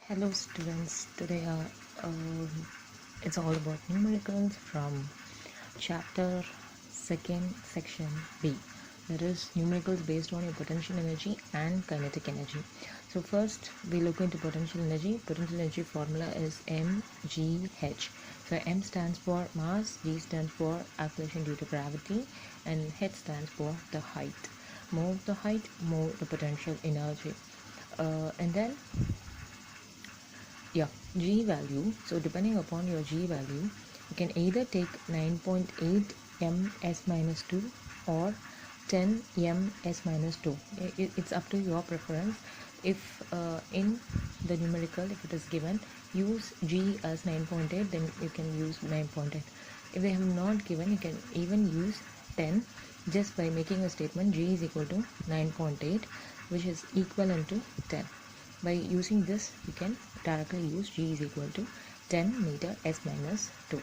Hello students, today it's all about numericals from chapter 2nd section B, that is numericals based on your potential energy and kinetic energy. So first we look into potential energy. Potential energy formula is mgh. So M stands for mass, G stands for acceleration due to gravity, and H stands for the height. More the height, more the potential energy. And then G value. So depending upon your G value, you can either take 9.8 ms minus 2 or 10 ms minus 2. It's up to your preference. If in the numerical, if it is given, use G as 9.8, then you can use 9.8. If they have not given, you can even use 10 just by making a statement G is equal to 9.8, which is equivalent to 10. By using this, you can directly use G is equal to 10 meter s minus 2.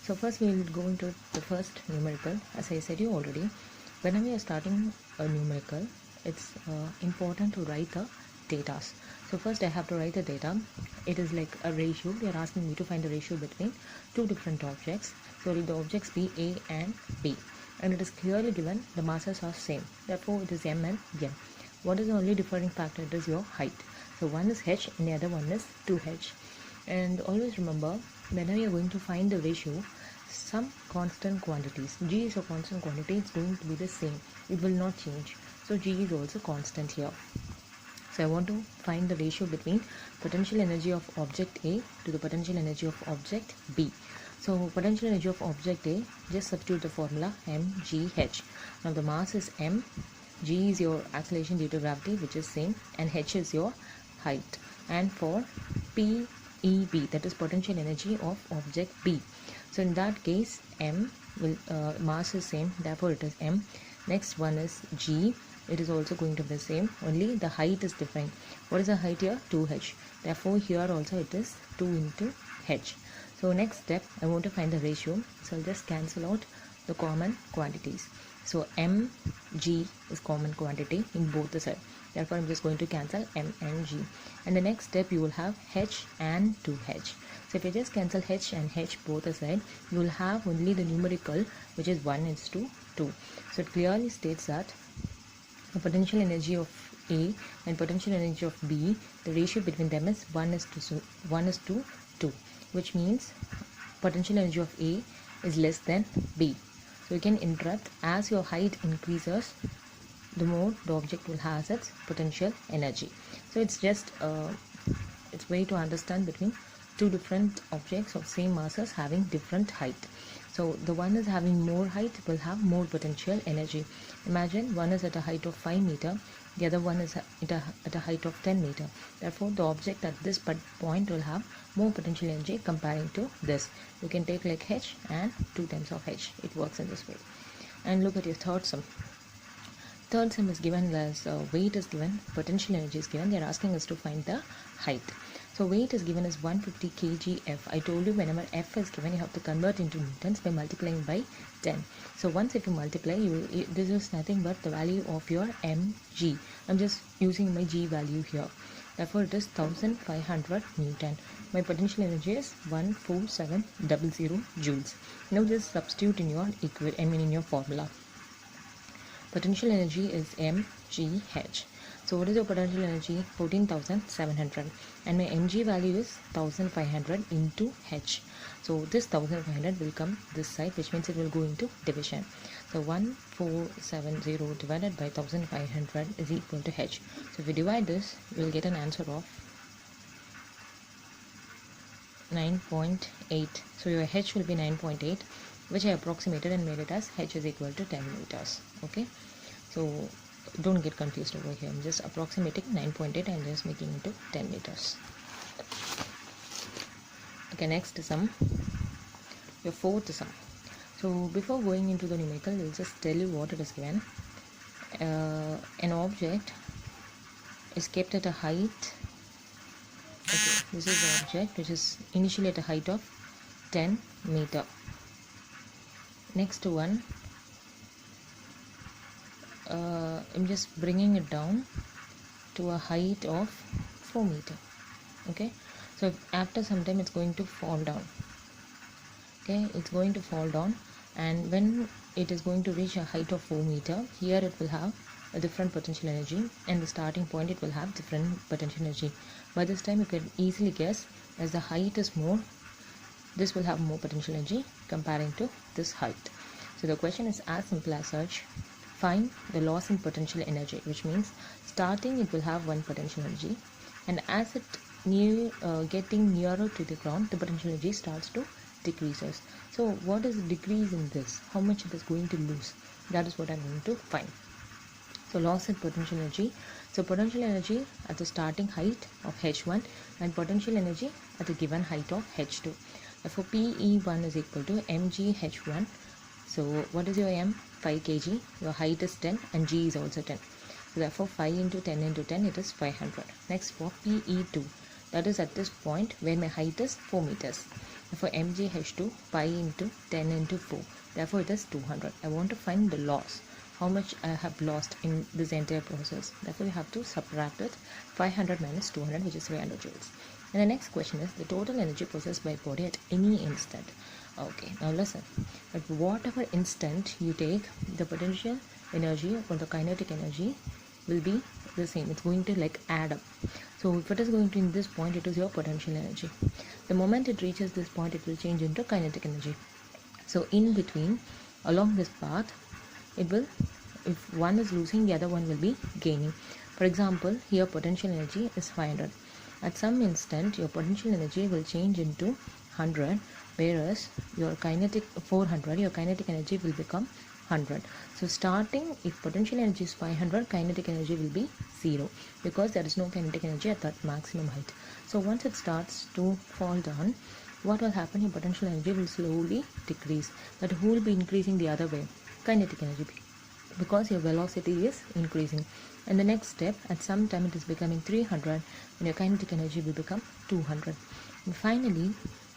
So first we will go into the first numerical. As I said you already, whenever you are starting a numerical, it's important to write the data. So first I have to write the data. It is like a ratio. They are asking me to find the ratio between two different objects. So the objects be A and B, and it is clearly given the masses are same. Therefore it is M and N. What is the only differing factor? It is your height. So one is h and the other one is 2h. And always remember, whenever you're going to find the ratio, some constant quantities, G is a constant quantity, it's going to be the same, it will not change. So G is also constant here. So I want to find the ratio between potential energy of object A to the potential energy of object B. So potential energy of object A, just substitute the formula mgh. Now the mass is m, G is your acceleration due to gravity, which is same, and h is your height. And for PEB, that is potential energy of object B. So in that case, M will mass is same, therefore it is M. Next one is G. It is also going to be the same, only the height is different. What is the height here? 2h. Therefore here also it is 2 into h. So next step, I want to find the ratio. So I'll just cancel out the common quantities. So mg is common quantity in both the sides. Therefore, I'm just going to cancel m and g. And the next step, you will have h and 2h. So if you just cancel h and h both aside, you will have only the numerical, which is 1 is to 2. So it clearly states that the potential energy of A and potential energy of B, the ratio between them is 1 is to 2, which means potential energy of A is less than B. So you can interrupt as your height increases, the more the object will have its potential energy. So it's just it's way to understand between two different objects of same masses having different height. So the one is having more height will have more potential energy. Imagine one is at a height of 5 meter, the other one is at a height of 10 meter. Therefore the object at this point will have more potential energy comparing to this. You can take like h and 2 times of h. It works in this way. And look at your third sum. Third sum is given as weight is given, potential energy is given. They are asking us to find the height. So weight is given as 150 kgf. I told you whenever f is given, you have to convert into newtons by multiplying by 10. So once if you multiply, this is nothing but the value of your mg. I'm just using my g value here. Therefore it is 1500 newton. My potential energy is 14700 joules. Now just substitute in your in your formula. Potential energy is mgh. So what is your potential energy? 14,700, and my mg value is 1500 into h. So this 1500 will come this side, which means it will go into division. So 1470 divided by 1500 is equal to h. So if we divide this, we will get an answer of 9.8. So your h will be 9.8, which I approximated and made it as h is equal to 10 meters. Okay, so don't get confused over here. I'm just approximating 9.8 and just making it to 10 meters. Okay, next sum, your fourth sum. So before going into the numerical, we'll just tell you what it is given. An object is kept at a height. Okay, this is the object which is initially at a height of 10 meter. Next one, I'm just bringing it down to a height of 4 meter. Okay, so after some time it's going to fall down. Okay, it's going to fall down, and when it is going to reach a height of 4 meter, here it will have a different potential energy, and the starting point it will have different potential energy. By this time you can easily guess, as the height is more, this will have more potential energy comparing to this height. So the question is as simple as such. Find the loss in potential energy, which means starting it will have one potential energy, and as it getting nearer to the ground, the potential energy starts to decreases. So what is the decrease in this? How much it is going to lose? That is what I'm going to find. So loss in potential energy. So potential energy at the starting height of H1 and potential energy at the given height of H2. Therefore PE1 is equal to mgH1. So what is your m? 5 kg. Your height is 10 and g is also 10. So therefore 5 into 10 into 10, it is 500. Next for PE2, that is at this point where my height is 4 meters. Therefore mgH2 pi into 10 into 4. Therefore it is 200. I want to find the loss. How much I have lost in this entire process. Therefore you have to subtract it. 500 minus 200, which is 300 joules. And the next question is the total energy possessed by body at any instant. Okay, now listen. At whatever instant you take, the potential energy or the kinetic energy will be the same. It's going to like add up. So if it is going to in this point, it is your potential energy. The moment it reaches this point, it will change into kinetic energy. So in between, along this path, it will, if one is losing, the other one will be gaining. For example, here potential energy is 500. At some instant your potential energy will change into 100, whereas your kinetic 400, your kinetic energy will become 100. So starting, if potential energy is 500, kinetic energy will be 0, because there is no kinetic energy at that maximum height. So once it starts to fall down, what will happen? Your potential energy will slowly decrease. But who will be increasing the other way? Kinetic energy, because your velocity is increasing. And the next step, at some time it is becoming 300, and your kinetic energy will become 200. And finally,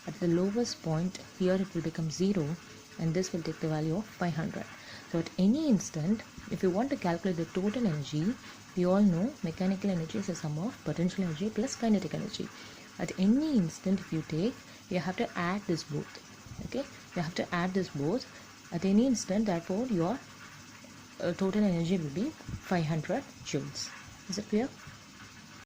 at the lowest point, here it will become 0, and this will take the value of 500. So at any instant, if you want to calculate the total energy, we all know mechanical energy is a sum of potential energy plus kinetic energy. At any instant, if you take, you have to add this both. Okay, you have to add this both at any instant. Therefore your total energy will be 500 joules. Is it clear?